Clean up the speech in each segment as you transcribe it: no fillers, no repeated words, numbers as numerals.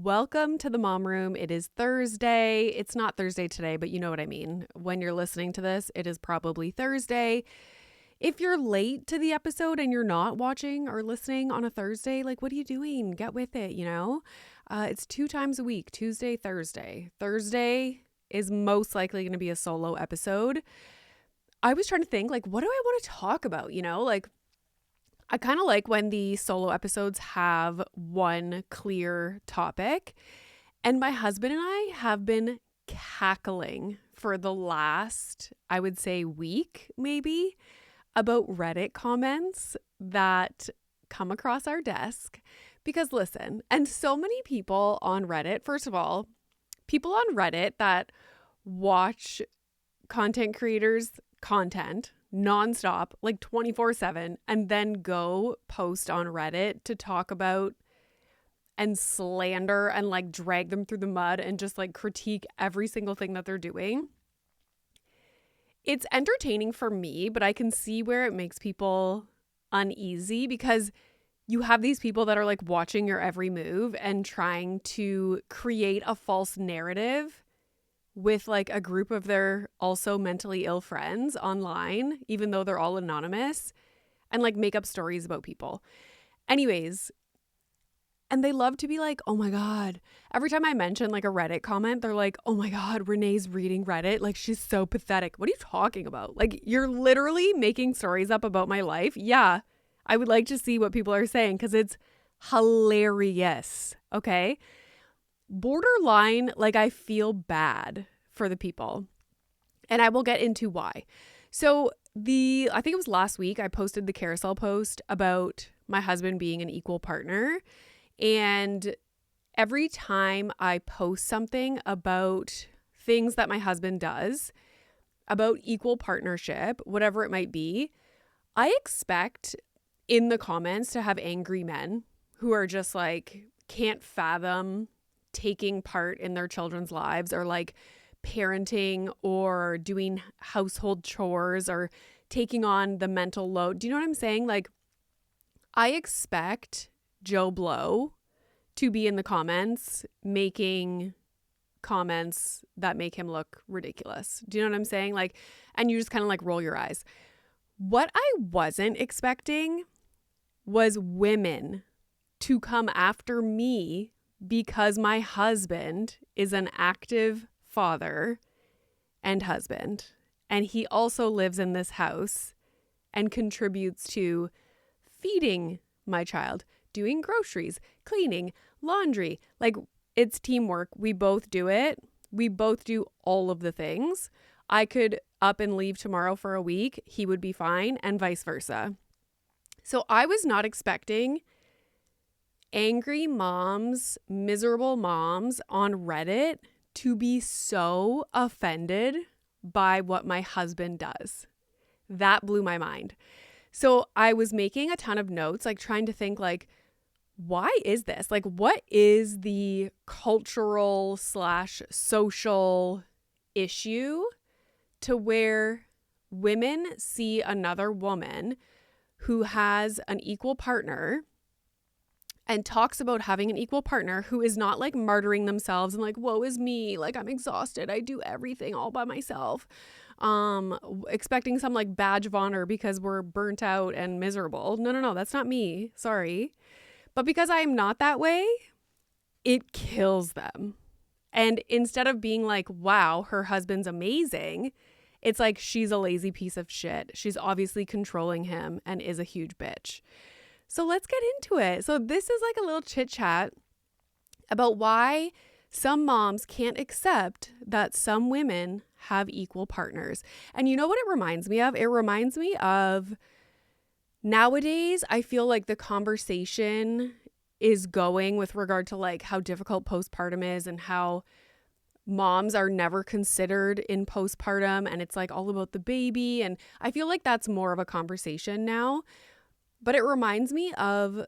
Welcome to the Mom Room. It is Thursday. It's not Thursday today, but you know what I mean. When you're listening to this, it is probably Thursday. If you're late to the episode and you're not watching or listening on a Thursday, like, what are you doing? Get with it, you know? It's 2 times a week, Tuesday, Thursday. Thursday is most likely going to be a solo episode. I was trying to think, like, what do I want to talk about, you know? Like, I kind of like when the solo episodes have one clear topic. And my husband and I have been cackling for the last, I would say, week maybe, about Reddit comments that come across our desk. Because listen, and so many people on Reddit, first of all, people on Reddit that watch content creators' content nonstop, like 24/7, and then go post on Reddit to talk about and slander and like drag them through the mud and just like critique every single thing that they're doing. It's entertaining for me, but I can see where it makes people uneasy because you have these people that are like watching your every move and trying to create a false narrative with like a group of their also mentally ill friends online, even though they're all anonymous, and like make up stories about people. Anyways, and they love to be like, oh my God. Every time I mention like a Reddit comment, they're like, oh my God, Renee's reading Reddit. Like, she's so pathetic. What are you talking about? Like, you're literally making stories up about my life. Yeah, I would like to see what people are saying because it's hilarious. Okay. Borderline, like, I feel bad for the people, and I will get into why. So I think it was last week, I posted the carousel post about my husband being an equal partner. And every time I post something about things that my husband does, about equal partnership, whatever it might be, I expect in the comments to have angry men who are just like, can't fathom taking part in their children's lives or like parenting or doing household chores or taking on the mental load. Do you know what I'm saying? Like, I expect Joe Blow to be in the comments making comments that make him look ridiculous. Do you know what I'm saying? Like, and you just kind of like roll your eyes. What I wasn't expecting was women to come after me because my husband is an active father and husband, and he also lives in this house and contributes to feeding my child, doing groceries, cleaning, laundry. Like, it's teamwork. We both do it. We both do all of the things. I could up and leave tomorrow for a week. He would be fine, and vice versa. So I was not expecting angry moms, miserable moms on Reddit to be so offended by what my husband does. That blew my mind. So I was making a ton of notes, like trying to think like, why is this? Like, what is the cultural / social issue to where women see another woman who has an equal partner and talks about having an equal partner who is not like martyring themselves and like, woe is me, like, I'm exhausted, I do everything all by myself, expecting some like badge of honor because we're burnt out and miserable. No, that's not me. Sorry. But because I am not that way, it kills them. And instead of being like, wow, her husband's amazing, it's like, she's a lazy piece of shit. She's obviously controlling him and is a huge bitch. So let's get into it. So this is like a little chit chat about why some moms can't accept that some women have equal partners. And you know what it reminds me of? It reminds me of nowadays, I feel like the conversation is going with regard to like how difficult postpartum is and how moms are never considered in postpartum, and it's like all about the baby. And I feel like that's more of a conversation now. But it reminds me of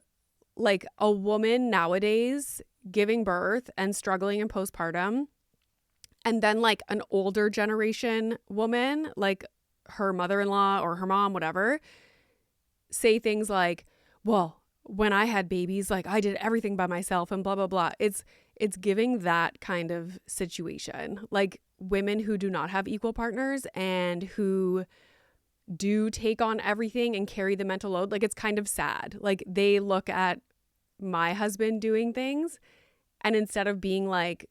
like a woman nowadays giving birth and struggling in postpartum, and then like an older generation woman, like her mother-in-law or her mom, whatever, say things like, well, when I had babies, like I did everything by myself and blah, blah, blah. It's It's giving that kind of situation, like women who do not have equal partners and who do take on everything and carry the mental load. Like, it's kind of sad. Like, they look at my husband doing things, and instead of being like,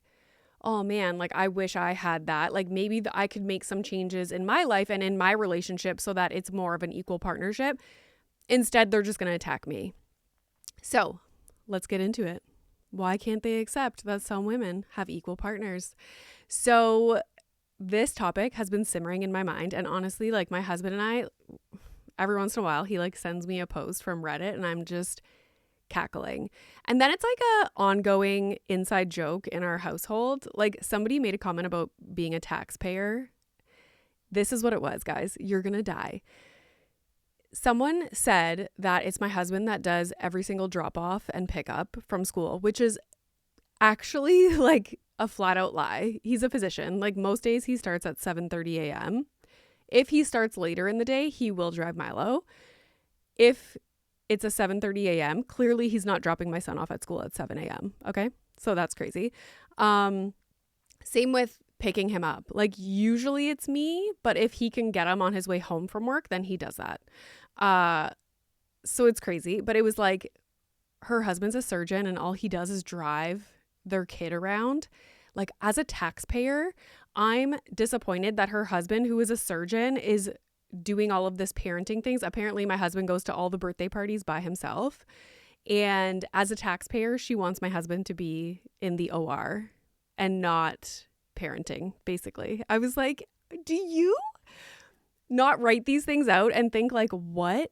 oh man, like I wish I had that, like maybe I could make some changes in my life and in my relationship so that it's more of an equal partnership. Instead, they're just going to attack me. So let's get into it. Why can't they accept that some women have equal partners? So this topic has been simmering in my mind. And honestly, like my husband and I, every once in a while, he like sends me a post from Reddit and I'm just cackling. And then it's like a ongoing inside joke in our household. Like somebody made a comment about being a taxpayer. This is what it was, guys. You're going to die. Someone said that it's my husband that does every single drop off and pick up from school, which is actually like a flat out lie. He's a physician. Like most days he starts at 7:30 a.m. If he starts later in the day, he will drive Milo. If it's a 7:30 a.m., clearly he's not dropping my son off at school at 7 a.m. Okay. So that's crazy. Same with picking him up. Like usually it's me, but if he can get him on his way home from work, then he does that. So it's crazy, but it was like her husband's a surgeon and all he does is drive their kid around. Like as a taxpayer, I'm disappointed that her husband, who is a surgeon, is doing all of this parenting things. Apparently my husband goes to all the birthday parties by himself. And as a taxpayer, she wants my husband to be in the OR and not parenting, basically. I was like, do you not write these things out and think like, what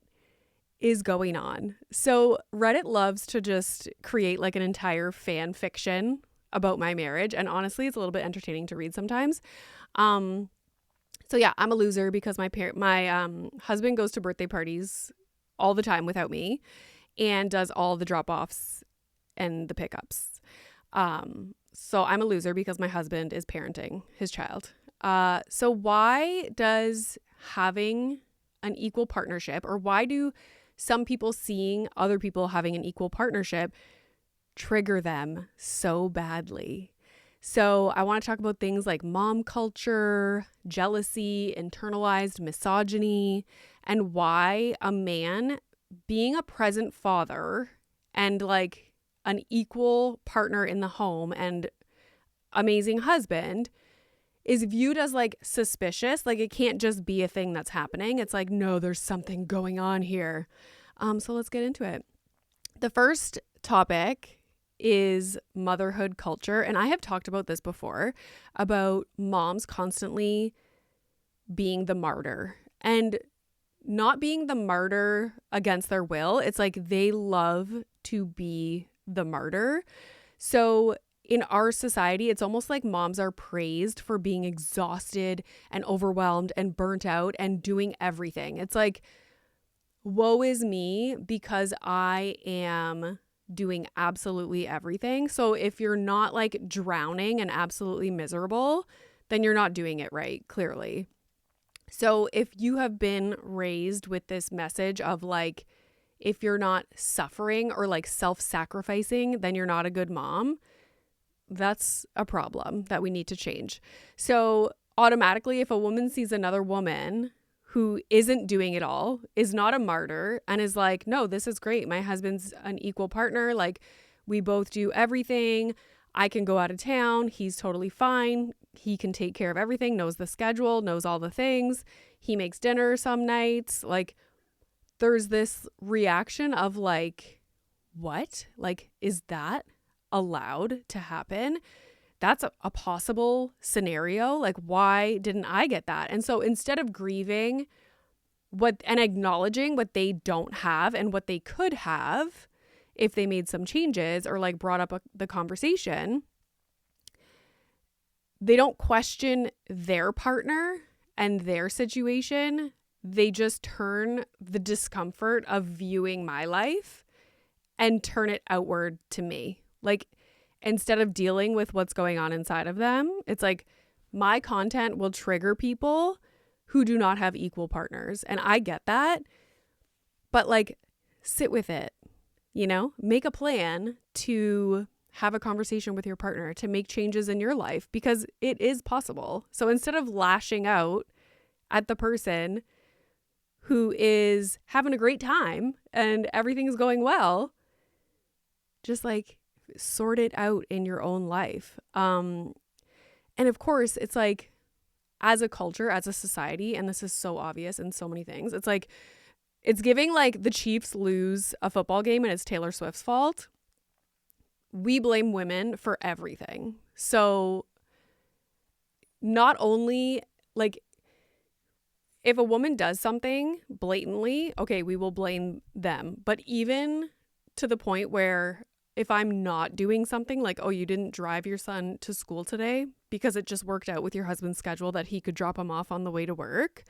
is going on? So Reddit loves to just create like an entire fan fiction about my marriage. And honestly, it's a little bit entertaining to read sometimes. So yeah, I'm a loser because my husband goes to birthday parties all the time without me and does all the drop-offs and the pickups. So I'm a loser because my husband is parenting his child. So why does having an equal partnership, or why do some people seeing other people having an equal partnership trigger them so badly? So I want to talk about things like mom culture, jealousy, internalized misogyny, and why a man being a present father and like an equal partner in the home and amazing husband is viewed as like suspicious. Like it can't just be a thing that's happening. It's like, no, there's something going on here. So let's get into it. The first topic is motherhood culture. And I have talked about this before, about moms constantly being the martyr and not being the martyr against their will. It's like they love to be the martyr. So in our society, it's almost like moms are praised for being exhausted and overwhelmed and burnt out and doing everything. It's like, woe is me because I am doing absolutely everything. So if you're not like drowning and absolutely miserable, then you're not doing it right, clearly. So if you have been raised with this message of like, if you're not suffering or like self-sacrificing, then you're not a good mom, that's a problem that we need to change. So automatically, if a woman sees another woman who isn't doing it all, is not a martyr, and is like, no, this is great. My husband's an equal partner. Like we both do everything. I can go out of town. He's totally fine. He can take care of everything, knows the schedule, knows all the things. He makes dinner some nights. Like there's this reaction of like, what? Like, is that allowed to happen? That's a possible scenario. Like, why didn't I get that? And so instead of grieving and acknowledging what they don't have and what they could have if they made some changes or like brought up the conversation, they don't question their partner and their situation. They just turn the discomfort of viewing my life and turn it outward to me. Like, instead of dealing with what's going on inside of them, it's like my content will trigger people who do not have equal partners. And I get that, but like sit with it, make a plan to have a conversation with your partner to make changes in your life, because it is possible. So instead of lashing out at the person who is having a great time and everything's going well, just like sort it out in your own life. And of course, it's like, as a culture, as a society, and this is so obvious in so many things, it's like, it's giving like the Chiefs lose a football game and it's Taylor Swift's fault. We blame women for everything. So not only like, if a woman does something blatantly, okay, we will blame them. But even to the point where if I'm not doing something like, oh, you didn't drive your son to school today because it just worked out with your husband's schedule that he could drop him off on the way to work,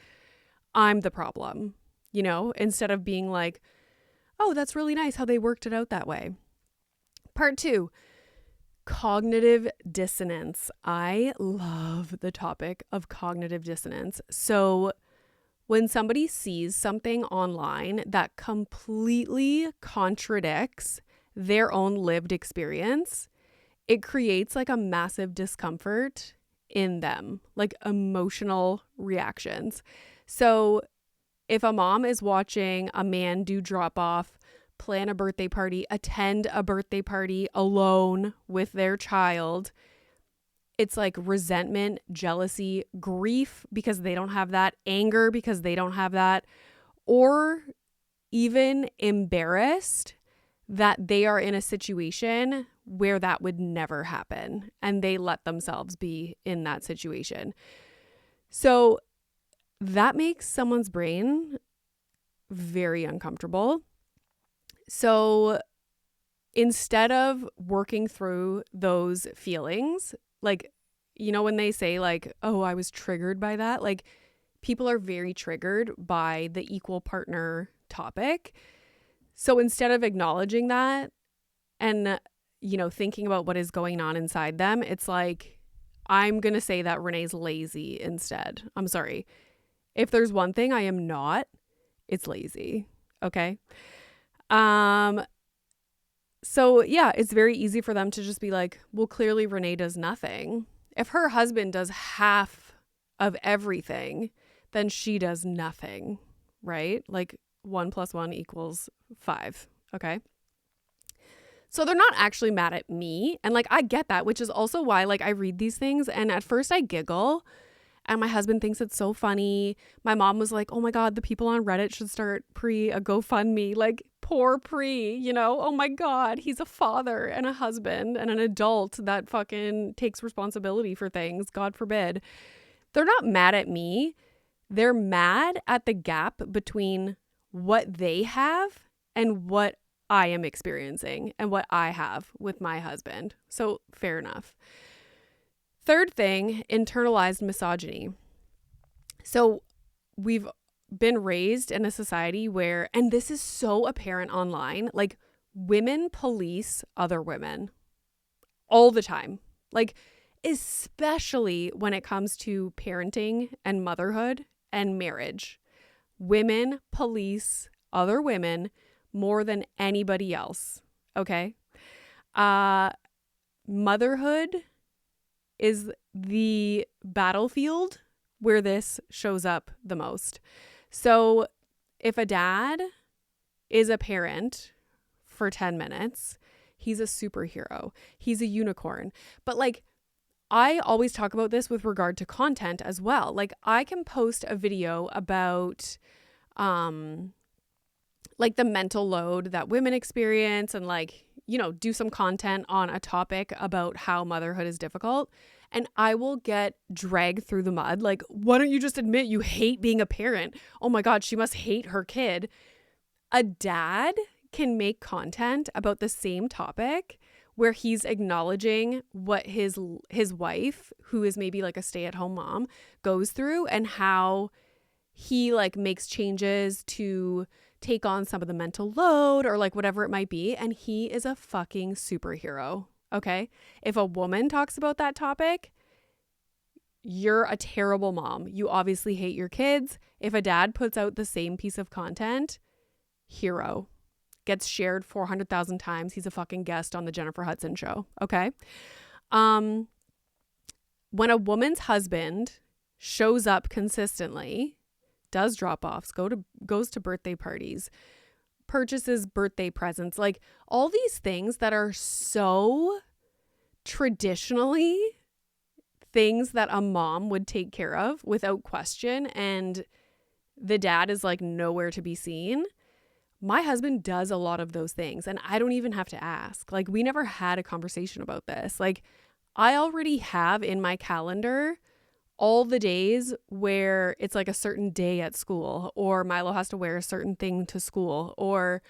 I'm the problem, you know, instead of being like, oh, that's really nice how they worked it out that way. Part 2, cognitive dissonance. I love the topic of cognitive dissonance. So when somebody sees something online that completely contradicts their own lived experience, it creates like a massive discomfort in them, like emotional reactions. So if a mom is watching a man do drop off, plan a birthday party, attend a birthday party alone with their child, it's like resentment, jealousy, grief because they don't have that, anger because they don't have that, or even embarrassed that they are in a situation where that would never happen and they let themselves be in that situation. So that makes someone's brain very uncomfortable. So instead of working through those feelings, like, you know, when they say like, oh, I was triggered by that, like people are very triggered by the equal partner topic. So instead of acknowledging that and, you know, thinking about what is going on inside them, it's like, I'm going to say that Renee's lazy instead. I'm sorry. If there's one thing I am not, it's lazy. Okay. So yeah, it's very easy for them to just be like, well, clearly Renee does nothing. If her husband does half of everything, then she does nothing, right? Like 1 + 1 = 5. Okay. So they're not actually mad at me. And like, I get that, which is also why like I read these things and at first I giggle and my husband thinks it's so funny. My mom was like, oh my God, the people on Reddit should start a GoFundMe. Like, poor you know, oh my God, he's a father and a husband and an adult that fucking takes responsibility for things. God forbid. They're not mad at me. They're mad at the gap between what they have and what I am experiencing and what I have with my husband. So fair enough. Third thing, internalized misogyny. So we've been raised in a society where, and this is so apparent online, like women police other women all the time. Like, especially when it comes to parenting and motherhood and marriage. Women police other women more than anybody else. Okay. Motherhood is the battlefield where this shows up the most. So if a dad is a parent for 10 minutes, he's a superhero. He's a unicorn. But like, I always talk about this with regard to content as well. Like, I can post a video about like the mental load that women experience and like, you know, do some content on a topic about how motherhood is difficult. And I will get dragged through the mud. Like, why don't you just admit you hate being a parent? Oh my God, she must hate her kid. A dad can make content about the same topic where he's acknowledging what his wife, who is maybe like a stay-at-home mom, goes through and how he like makes changes to take on some of the mental load or like whatever it might be. And he is a fucking superhero. Okay. If a woman talks about that topic, you're a terrible mom. You obviously hate your kids. If a dad puts out the same piece of content, hero. gets shared 400,000 times. He's a fucking guest on the Jennifer Hudson show. Okay. When a woman's husband shows up consistently, does drop-offs, goes to birthday parties, purchases birthday presents, like all these things that are so traditionally things that a mom would take care of without question, and the dad is like nowhere to be seen. My husband does a lot of those things, and I don't even have to ask. Like, we never had a conversation about this. Like, I already have in my calendar all the days where it's like a certain day at school, or Milo has to wear a certain thing to school, or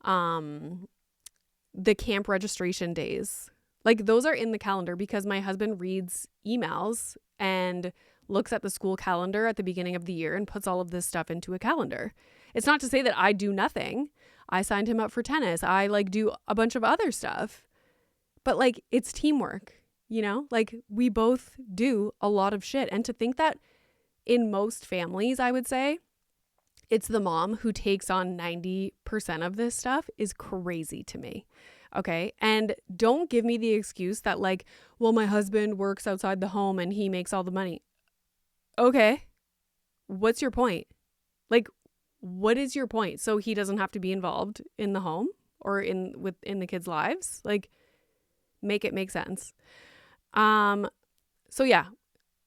the camp registration days. Like, those are in the calendar because my husband reads emails and looks at the school calendar at the beginning of the year and puts all of this stuff into a calendar. It's not to say that I do nothing. I signed him up for tennis. I like do a bunch of other stuff, but like, it's teamwork, you know, like we both do a lot of shit. And to think that in most families, I would say it's the mom who takes on 90% of this stuff is crazy to me. Okay. And don't give me the excuse that like, well, my husband works outside the home and he makes all the money. Okay. What's your point? Like, what is your point? So he doesn't have to be involved in the home or in the kids' lives? Like, make it make sense. So yeah,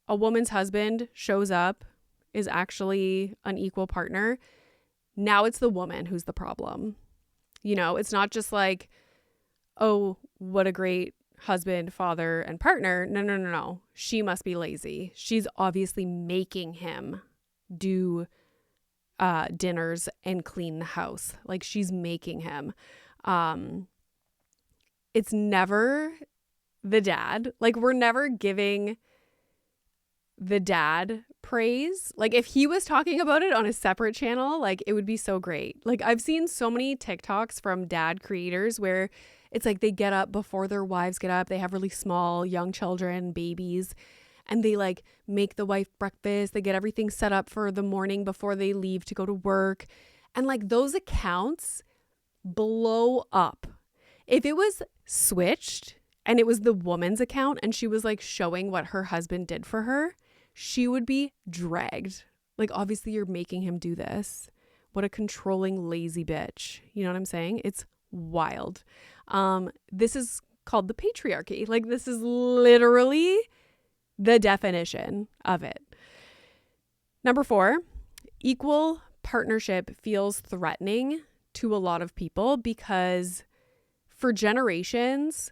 a woman's husband shows up, is actually an equal partner. Now it's the woman who's the problem. You know, it's not just like, oh, what a great husband, father, and partner. No. She must be lazy. She's obviously making him do dinners and clean the house. Like, she's making him. It's never the dad. Like, we're never giving the dad praise. Like, if he was talking about it on a separate channel, like, it would be so great. Like, I've seen so many TikToks from dad creators where it's like they get up before their wives get up. They have really small young children, babies, and they like make the wife breakfast. They get everything set up for the morning before they leave to go to work. And like, those accounts blow up. If it was switched and it was the woman's account and she was like showing what her husband did for her, she would be dragged. Like, obviously you're making him do this. What a controlling, lazy bitch. You know what I'm saying? It's wild. This is called the patriarchy. Like, this is literally the definition of it. Number 4, equal partnership feels threatening to a lot of people because for generations,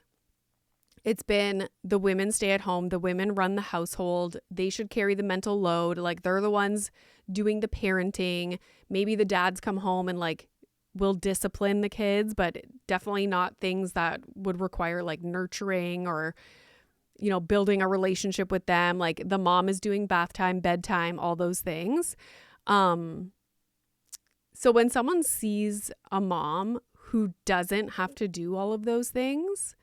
it's been the women stay at home, the women run the household, they should carry the mental load, like they're the ones doing the parenting. Maybe the dads come home and like will discipline the kids, but definitely not things that would require like nurturing or, you know, building a relationship with them. Like, the mom is doing bath time, bedtime, all those things. So when someone sees a mom who doesn't have to do all of those things,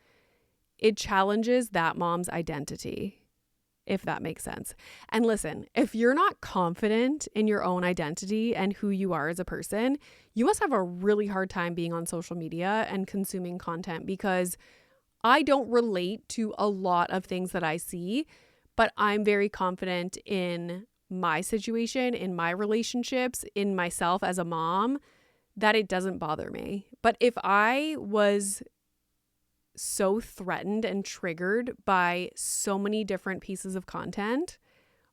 it challenges that mom's identity, if that makes sense. And listen, if you're not confident in your own identity and who you are as a person, you must have a really hard time being on social media and consuming content, because I don't relate to a lot of things that I see, but I'm very confident in my situation, in my relationships, in myself as a mom, that it doesn't bother me. But if I was so threatened and triggered by so many different pieces of content,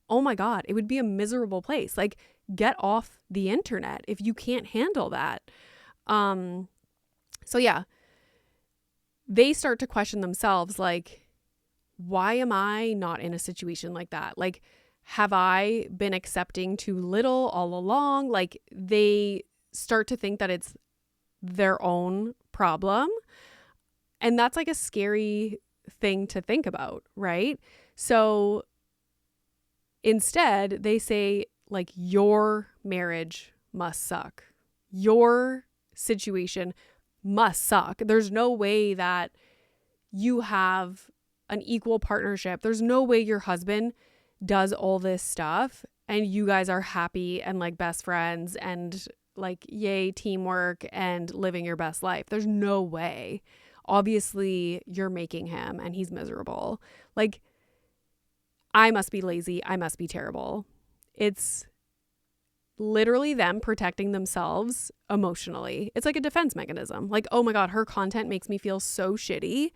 oh my God, it would be a miserable place. Like, get off the internet if you can't handle that. So yeah, they start to question themselves, like, why am I not in a situation like that? Like, have I been accepting too little all along? Like, they start to think that it's their own problem. And that's like a scary thing to think about, right? So instead, they say, like, your marriage must suck. Your situation must suck. There's no way that you have an equal partnership. There's no way your husband does all this stuff and you guys are happy and like best friends and like, yay, teamwork and living your best life. There's no way. Obviously, you're making him and he's miserable. Like, I must be lazy. I must be terrible. It's literally them protecting themselves emotionally. It's like a defense mechanism. Like, oh my God, her content makes me feel so shitty.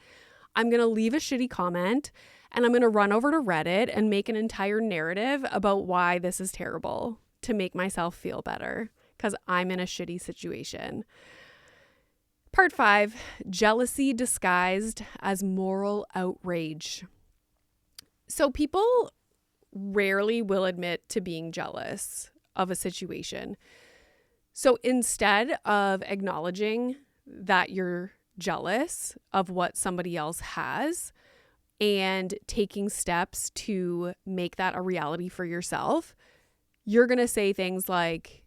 I'm going to leave a shitty comment and I'm going to run over to Reddit and make an entire narrative about why this is terrible to make myself feel better because I'm in a shitty situation. Part 5, jealousy disguised as moral outrage. So people rarely will admit to being jealous of a situation. So instead of acknowledging that you're jealous of what somebody else has and taking steps to make that a reality for yourself, you're going to say things like,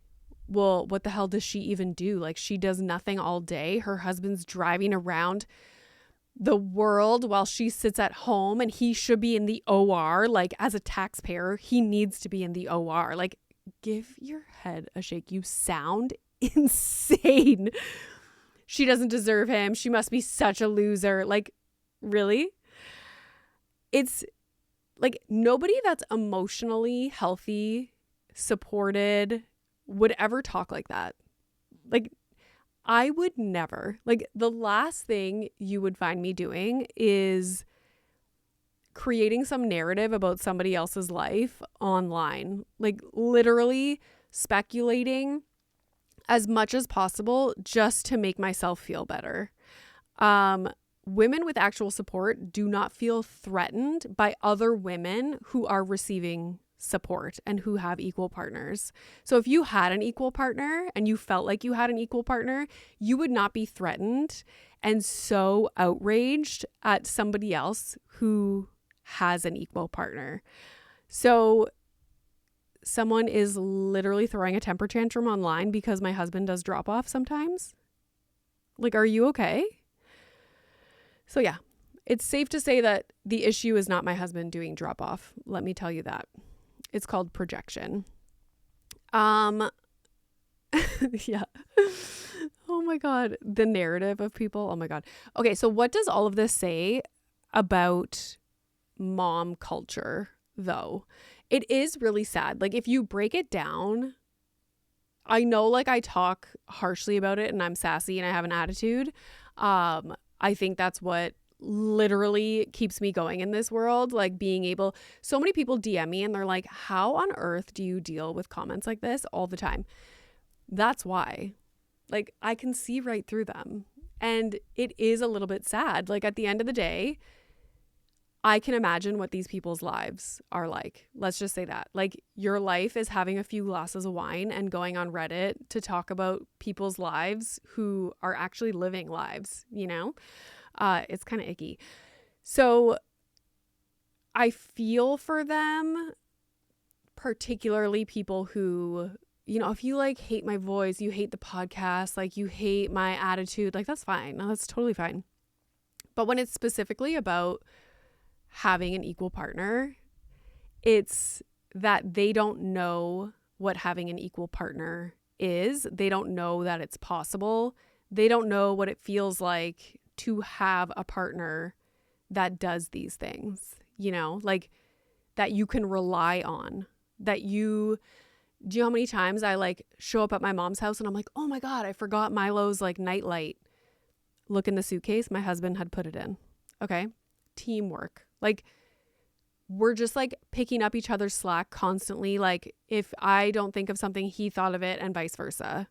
well, what the hell does she even do? Like, she does nothing all day. Her husband's driving around the world while she sits at home and he should be in the OR. Like, as a taxpayer, he needs to be in the OR. Like, give your head a shake. You sound insane. She doesn't deserve him. She must be such a loser. Like, really? It's like nobody that's emotionally healthy, supported, would ever talk like that. Like, I would never. Like, the last thing you would find me doing is creating some narrative about somebody else's life online. Like, literally speculating as much as possible just to make myself feel better. Women with actual support do not feel threatened by other women who are receiving support and who have equal partners. So if you had an equal partner and you felt like you had an equal partner, you would not be threatened and so outraged at somebody else who has an equal partner. So someone is literally throwing a temper tantrum online because my husband does drop off sometimes. Like, are you okay? So yeah, it's safe to say that the issue is not my husband doing drop off. Let me tell you that. It's called projection. Yeah. Oh my God. The narrative of people. Oh my God. Okay. So what does all of this say about mom culture though? It is really sad. Like, if you break it down, I know, like, I talk harshly about it and I'm sassy and I have an attitude. I think that's what literally keeps me going in this world. Like, being able, so many people DM me and they're like, how on earth do you deal with comments like this all the time? That's why. Like, I can see right through them. And it is a little bit sad. Like, at the end of the day, I can imagine what these people's lives are like. Let's just say that. Like, your life is having a few glasses of wine and going on Reddit to talk about people's lives who are actually living lives, you know? It's kind of icky. So I feel for them, particularly people who, you know, if you like hate my voice, you hate the podcast, like you hate my attitude, like that's fine. No, that's totally fine. But when it's specifically about having an equal partner, it's that they don't know what having an equal partner is. They don't know that it's possible. They don't know what it feels like to have a partner that does these things, you know, like that you can rely on, that you, do you know how many times I like show up at my mom's house and I'm like, oh my God, I forgot Milo's like nightlight. Look in the suitcase. My husband had put it in. Okay. Teamwork. Like, we're just like picking up each other's slack constantly. Like, if I don't think of something, he thought of it and vice versa.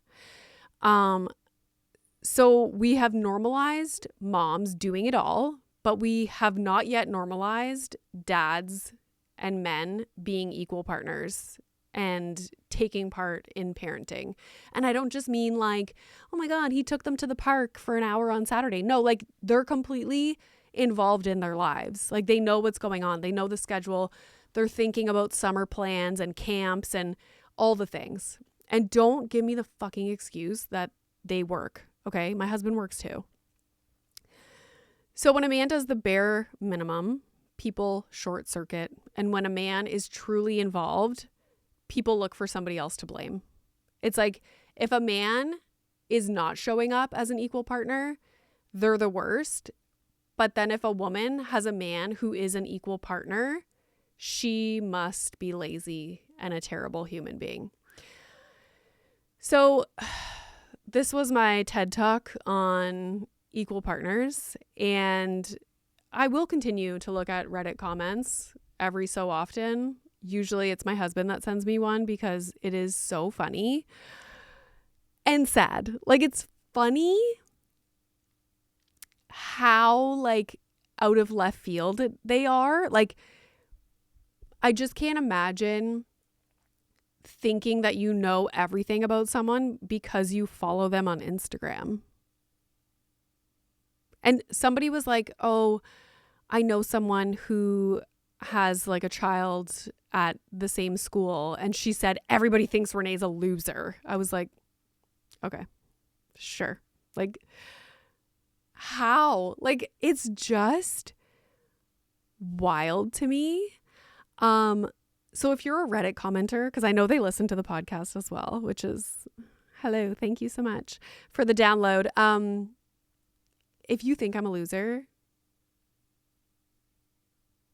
So we have normalized moms doing it all, but we have not yet normalized dads and men being equal partners and taking part in parenting. And I don't just mean like, oh my God, he took them to the park for an hour on Saturday. No, like they're completely involved in their lives. Like, they know what's going on. They know the schedule. They're thinking about summer plans and camps and all the things. And don't give me the fucking excuse that they work. Okay, my husband works too. So when a man does the bare minimum, people short circuit. And when a man is truly involved, people look for somebody else to blame. It's like If a man is not showing up as an equal partner, they're the worst. But then if a woman has a man who is an equal partner, she must be lazy and a terrible human being. So this was my TED Talk on equal partners, and I will continue to look at Reddit comments every so often. Usually it's my husband that sends me one because it is so funny and sad. Like, it's funny how like out of left field they are. Like, I just can't imagine thinking that you know everything about someone because you follow them on Instagram. And somebody was like, oh, I know someone who has like a child at the same school, and she said everybody thinks Renee's a loser. I was like, okay, sure. Like, how? Like, it's just wild to me. So if you're a Reddit commenter, because I know they listen to the podcast as well, which is hello, thank you so much for the download. If you think I'm a loser,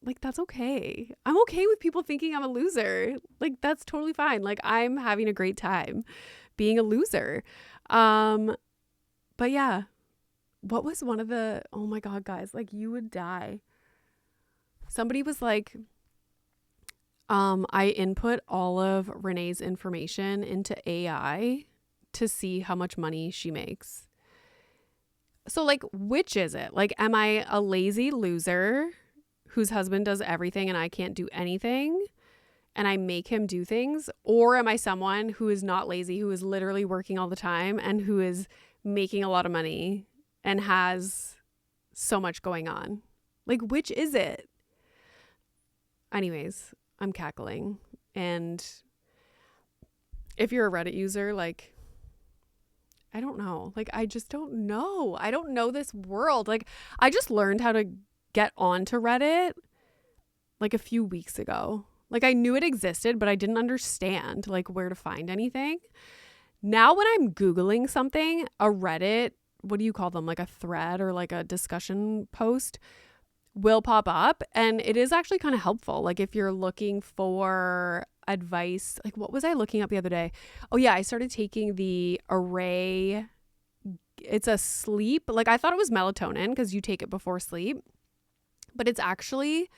like, that's okay. I'm okay with people thinking I'm a loser. Like, that's totally fine. Like, I'm having a great time being a loser. But yeah, what was one of the, oh my God, guys, like, you would die. Somebody was like, I input all of Renee's information into AI to see how much money she makes. So, like, which is it? Like, am I a lazy loser whose husband does everything and I can't do anything and I make him do things? Or am I someone who is not lazy, who is literally working all the time and who is making a lot of money and has so much going on? Like, which is it? Anyways, I'm cackling. And if you're a Reddit user, like, I don't know. Like, I just don't know. I don't know this world. Like, I just learned how to get onto Reddit like a few weeks ago. Like, I knew it existed, but I didn't understand like where to find anything. Now when I'm Googling something, a Reddit, what do you call them? Like a thread or like a discussion post will pop up, and it is actually kind of helpful. Like, if you're looking for advice, like, what was I looking up the other day? Oh yeah, I started taking the Array. It's a sleep. Like, I thought it was melatonin because you take it before sleep, but it's actually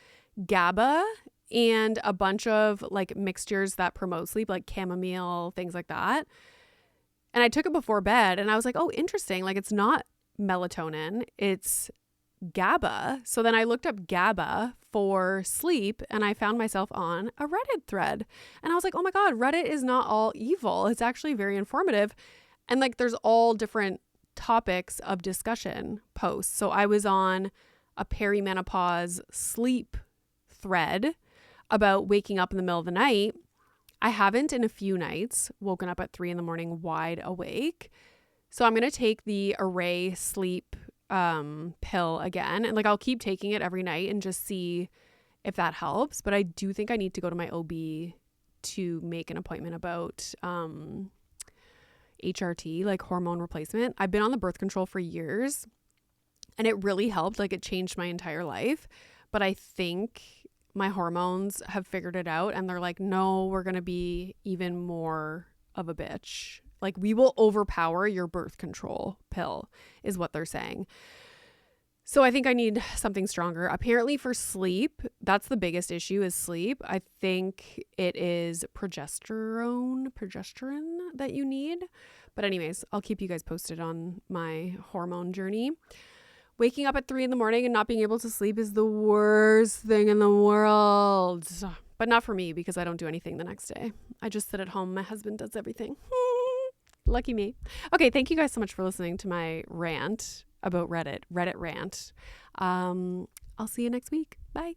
GABA and a bunch of like mixtures that promote sleep, like chamomile, things like that. And I took it before bed and I was like, oh, interesting. Like, it's not melatonin, it's GABA. So then I looked up GABA for sleep and I found myself on a Reddit thread. And I was like, oh my God, Reddit is not all evil. It's actually very informative. And like, there's all different topics of discussion posts. So I was on a perimenopause sleep thread about waking up in the middle of the night. I haven't in a few nights woken up at 3 a.m. wide awake. So I'm going to take the Array sleep pill again. And like, I'll keep taking it every night and just see if that helps. But I do think I need to go to my OB to make an appointment about HRT, like hormone replacement. I've been on the birth control for years and it really helped. Like, it changed my entire life. But I think my hormones have figured it out and they're like, no, we're going to be even more of a bitch. Like, we will overpower your birth control pill is what they're saying. So I think I need something stronger. Apparently for sleep, that's the biggest issue is sleep. I think it is progesterone that you need. But anyways, I'll keep you guys posted on my hormone journey. Waking up at 3 a.m. and not being able to sleep is the worst thing in the world. But not for me because I don't do anything the next day. I just sit at home. My husband does everything. Lucky me. Okay, thank you guys so much for listening to my rant about Reddit rant. I'll see you next week. Bye.